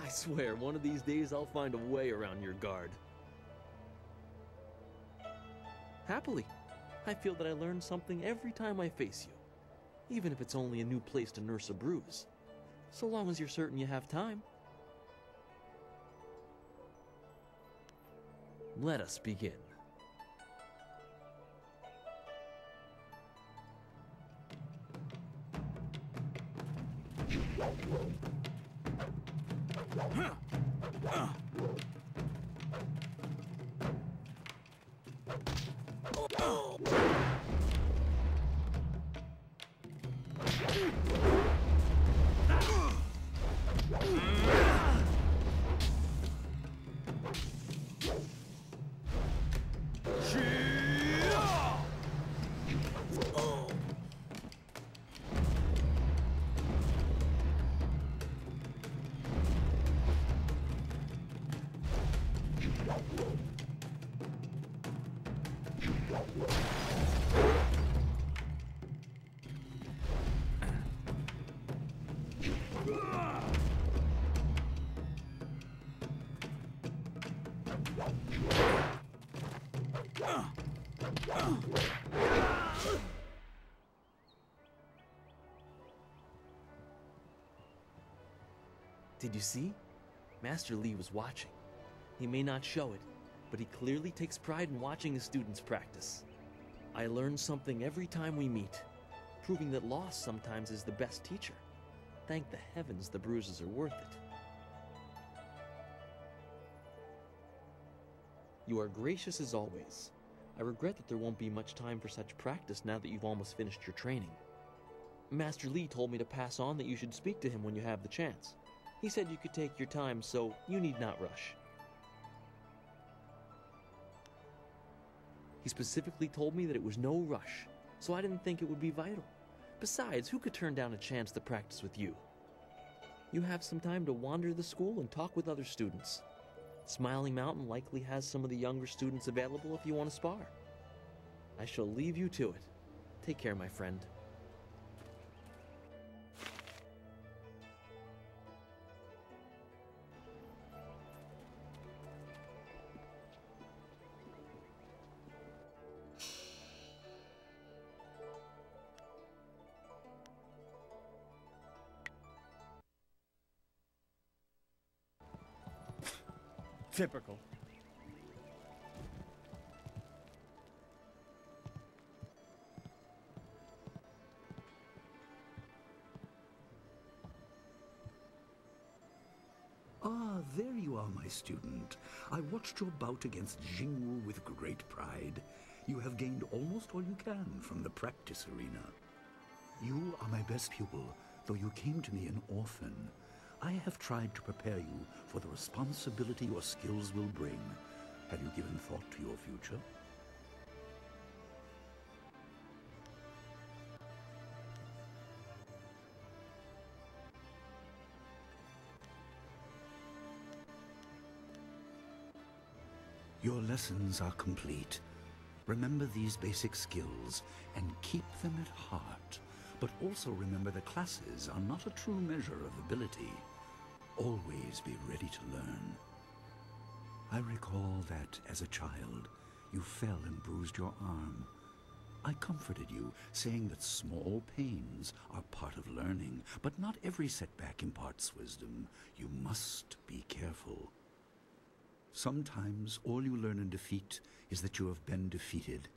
I swear, one of these days I'll find a way around your guard. Happily, I feel that I learn something every time I face you, even if it's only a new place to nurse a bruise, so long as you're certain you have time. Let us begin. Did you see? Master Lee was watching. He may not show it, but he clearly takes pride in watching his students practice. I learn something every time we meet, proving that loss sometimes is the best teacher. Thank the heavens the bruises are worth it. You are gracious as always. I regret that there won't be much time for such practice now that you've almost finished your training. Master Lee told me to pass on that you should speak to him when you have the chance. He said you could take your time, so you need not rush. He specifically told me that it was no rush, so I didn't think it would be vital. Besides, who could turn down a chance to practice with you? You have some time to wander the school and talk with other students. Smiling Mountain likely has some of the younger students available if you want to spar. I shall leave you to it. Take care, my friend. Typical. Ah, there you are, my student. I watched your bout against Jingwu with great pride. You have gained almost all you can from the practice arena. You are my best pupil, though you came to me an orphan. I have tried to prepare you for the responsibility your skills will bring. Have you given thought to your future? Your lessons are complete. Remember these basic skills and keep them at heart. But also remember the classes are not a true measure of ability. Always be ready to learn. I recall that, as a child, you fell and bruised your arm. I comforted you, saying that small pains are part of learning, but not every setback imparts wisdom. You must be careful. Sometimes all you learn in defeat is that you have been defeated.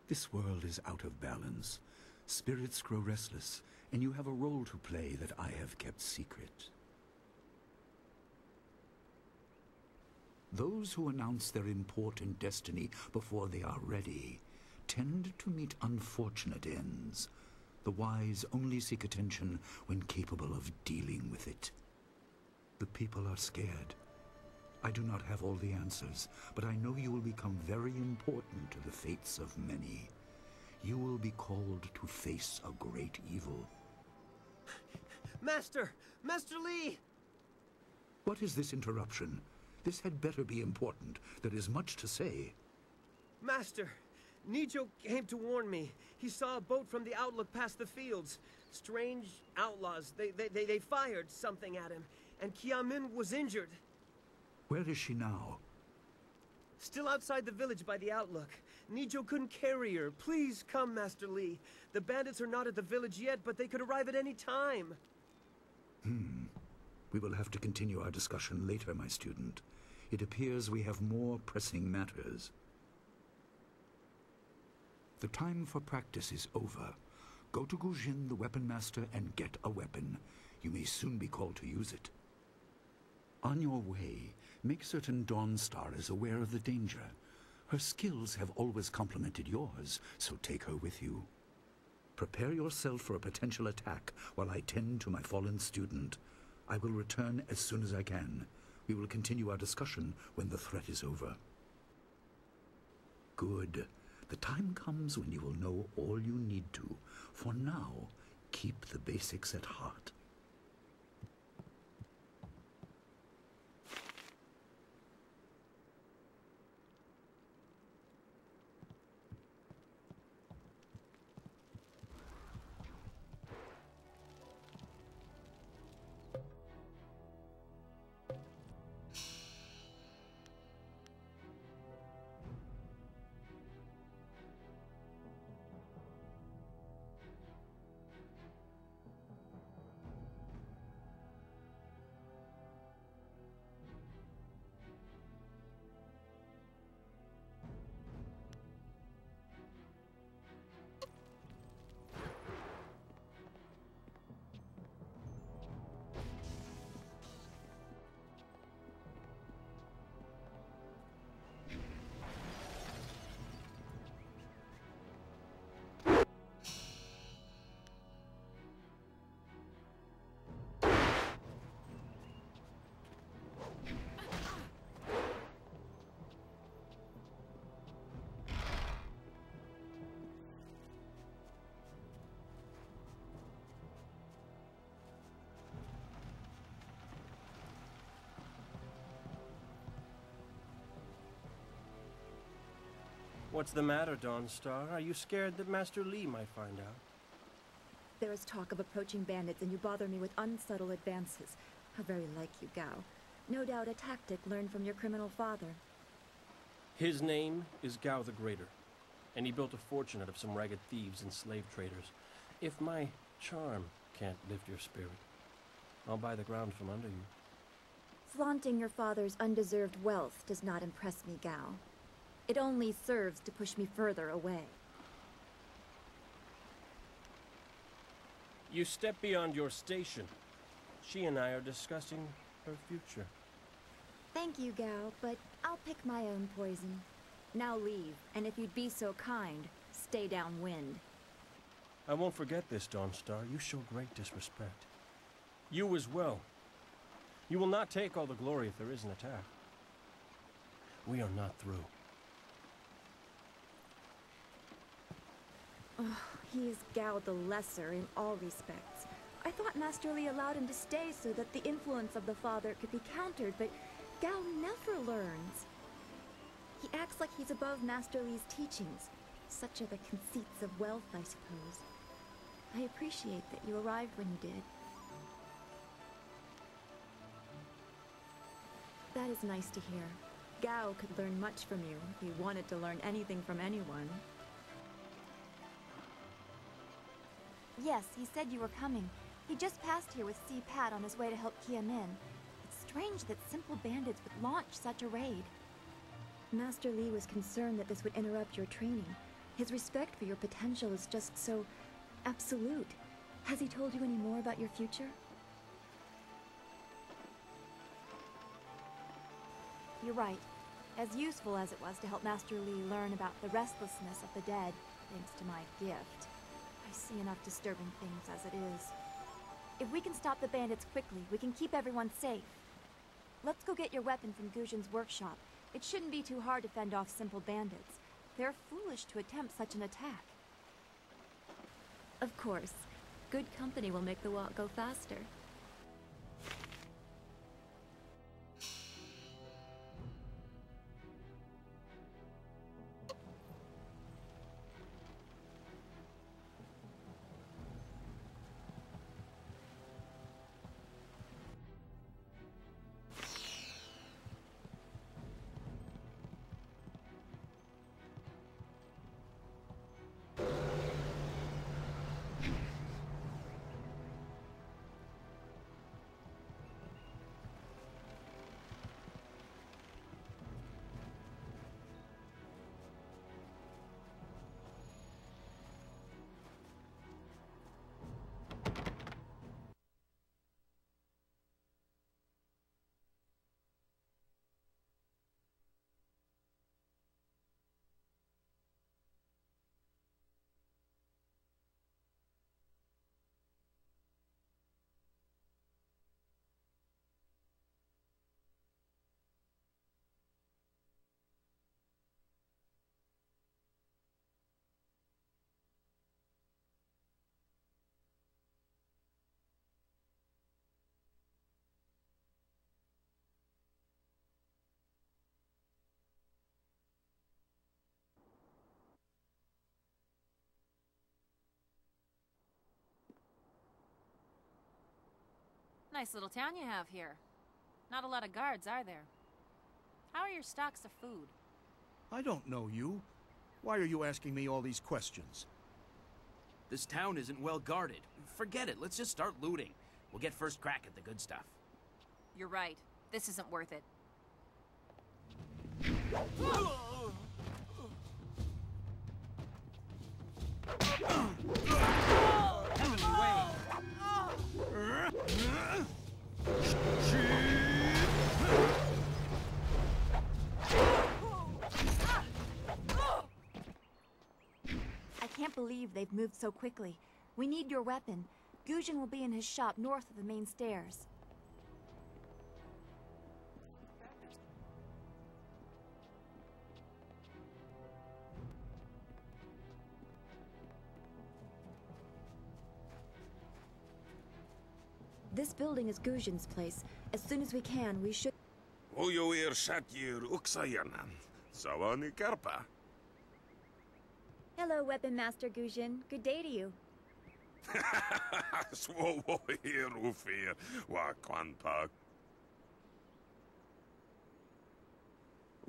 This world is out of balance. Spirits grow restless, and you have a role to play that I have kept secret. Those who announce their important destiny before they are ready tend to meet unfortunate ends. The wise only seek attention when capable of dealing with it. The people are scared. I do not have all the answers, but I know you will become very important to the fates of many. You will be called to face a great evil. Master! Master Lee! What is this interruption? This had better be important. There is much to say. Master! Nijo came to warn me. He saw a boat from the outlook past the fields. Strange outlaws. They fired something at him. and Kiamin was injured. Where is she now? Still outside the village by the outlook. Nijo couldn't carry her. Please come, Master Lee. The bandits are not at the village yet, but they could arrive at any time. We will have to continue our discussion later, my student. It appears we have more pressing matters. The time for practice is over. Go to Gujin, the weapon master, and get a weapon. You may soon be called to use it. On your way, make certain Dawnstar is aware of the danger. Her skills have always complemented yours, so take her with you. Prepare yourself for a potential attack while I tend to my fallen student. I will return as soon as I can. We will continue our discussion when the threat is over. Good. The time comes when you will know all you need to. For now, keep the basics at heart. What's the matter, Dawnstar? Are you scared that Master Lee might find out? There is talk of approaching bandits, and you bother me with unsubtle advances. How very like you, Gao. No doubt a tactic learned from your criminal father. His name is Gao the Greater, and he built a fortune out of some ragged thieves and slave traders. If my charm can't lift your spirit, I'll buy the ground from under you. Flaunting your father's undeserved wealth does not impress me, Gao. It only serves to push me further away. You step beyond your station. She and I are discussing her future. Thank you, Gao, but I'll pick my own poison. Now leave, and if you'd be so kind, stay downwind. I won't forget this, Dawnstar. You show great disrespect. You as well. You will not take all the glory if there is an attack. We are not through. Oh, he is Gao the Lesser in all respects. I thought Master Lee allowed him to stay so that the influence of the father could be countered, but Gao never learns. He acts like he's above Master Lee's teachings. Such are the conceits of wealth, I suppose. I appreciate that you arrived when you did. That is nice to hear. Gao could learn much from you if he wanted to learn anything from anyone. Yes, he said you were coming. He just passed here with C. Pat on his way to help Kia Min. It's strange that simple bandits would launch such a raid. Master Lee was concerned that this would interrupt your training. His respect for your potential is just so absolute. Has he told you any more about your future? You're right. As useful as it was to help Master Lee learn about the restlessness of the dead, thanks to my gift, I see enough disturbing things as it is. If we can stop the bandits quickly, we can keep everyone safe. Let's go get your weapon from Gujin's workshop. It shouldn't be too hard to fend off simple bandits. They're foolish to attempt such an attack. Of course. Good company will make the walk go faster. Nice little town you have here. Not a lot of guards, are there? How are your stocks of food? I don't know you. Why are you asking me all these questions? This town isn't well guarded. Forget it, let's just start looting. We'll get first crack at the good stuff. You're right. This isn't worth it. I can't believe they've moved so quickly. We need your weapon. Gujin will be in his shop north of the main stairs. This building is Gujin's place. As soon as we can, we should... Ojoir Shatyr Uksayanan. Sawani Karpa. Hello, Weapon Master Gujin. Good day to you. Swowo here Ufir Wakwanpa.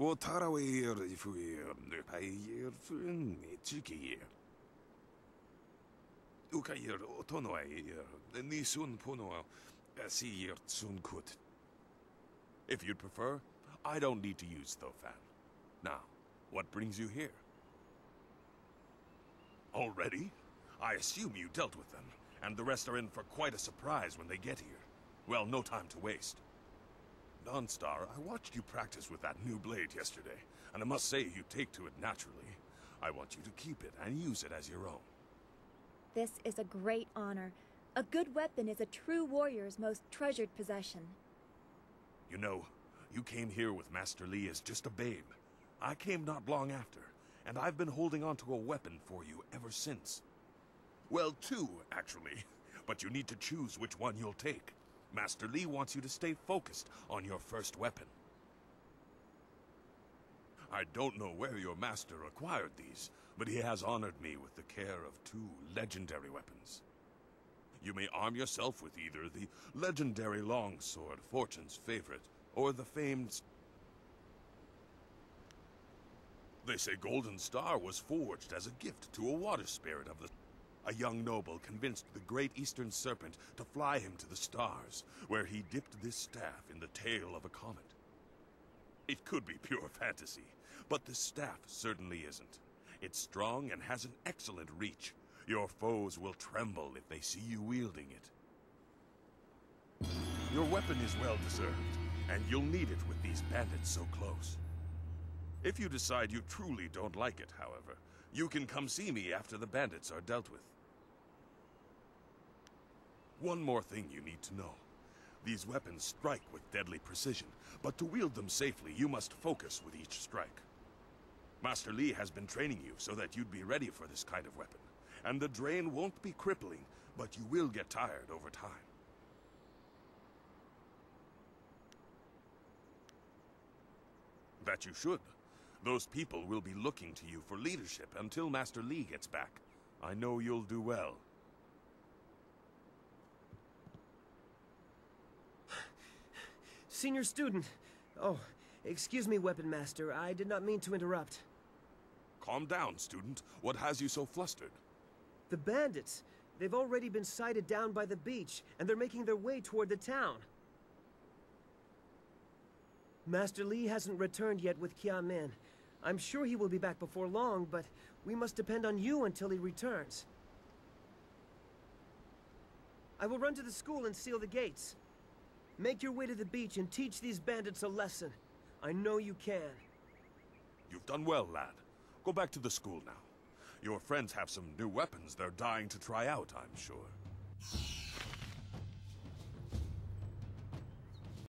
Wotarawir Ifuir Nupayir Funitchikir. Ukayir Otonoir Nisun Puno Asir Tsunkut. If you'd prefer, I don't need to use Thofan. Now, what brings you here? Already? I assume you dealt with them, and the rest are in for quite a surprise when they get here. Well, no time to waste. Dawnstar, I watched you practice with that new blade yesterday, and I must say you take to it naturally. I want you to keep it and use it as your own. This is a great honor. A good weapon is a true warrior's most treasured possession. You know, you came here with Master Li as just a babe. I came not long after, and I've been holding on to a weapon for you ever since. Well, two, actually. But you need to choose which one you'll take. Master Li wants you to stay focused on your first weapon. I don't know where your master acquired these, but he has honored me with the care of two legendary weapons. You may arm yourself with either the legendary longsword, Fortune's favorite, or the famed... They say Golden Star was forged as a gift to a water spirit of the... A young noble convinced the great Eastern Serpent to fly him to the stars, where he dipped this staff in the tail of a comet. It could be pure fantasy, but the staff certainly isn't. It's strong and has an excellent reach. Your foes will tremble if they see you wielding it. Your weapon is well deserved, and you'll need it with these bandits so close. If you decide you truly don't like it, however, you can come see me after the bandits are dealt with. One more thing you need to know. These weapons strike with deadly precision, but to wield them safely, you must focus with each strike. Master Li has been training you so that you'd be ready for this kind of weapon, and the drain won't be crippling, but you will get tired over time. That you should. Those people will be looking to you for leadership until Master Li gets back. I know you'll do well. Senior student. Oh, excuse me, Weapon Master. I did not mean to interrupt. Calm down, student. What has you so flustered? The bandits. They've already been sighted down by the beach, and they're making their way toward the town. Master Li hasn't returned yet with Kia Min. I'm sure he will be back before long, but we must depend on you until he returns. I will run to the school and seal the gates. Make your way to the beach and teach these bandits a lesson. I know you can. You've done well, lad. Go back to the school now. Your friends have some new weapons they're dying to try out, I'm sure.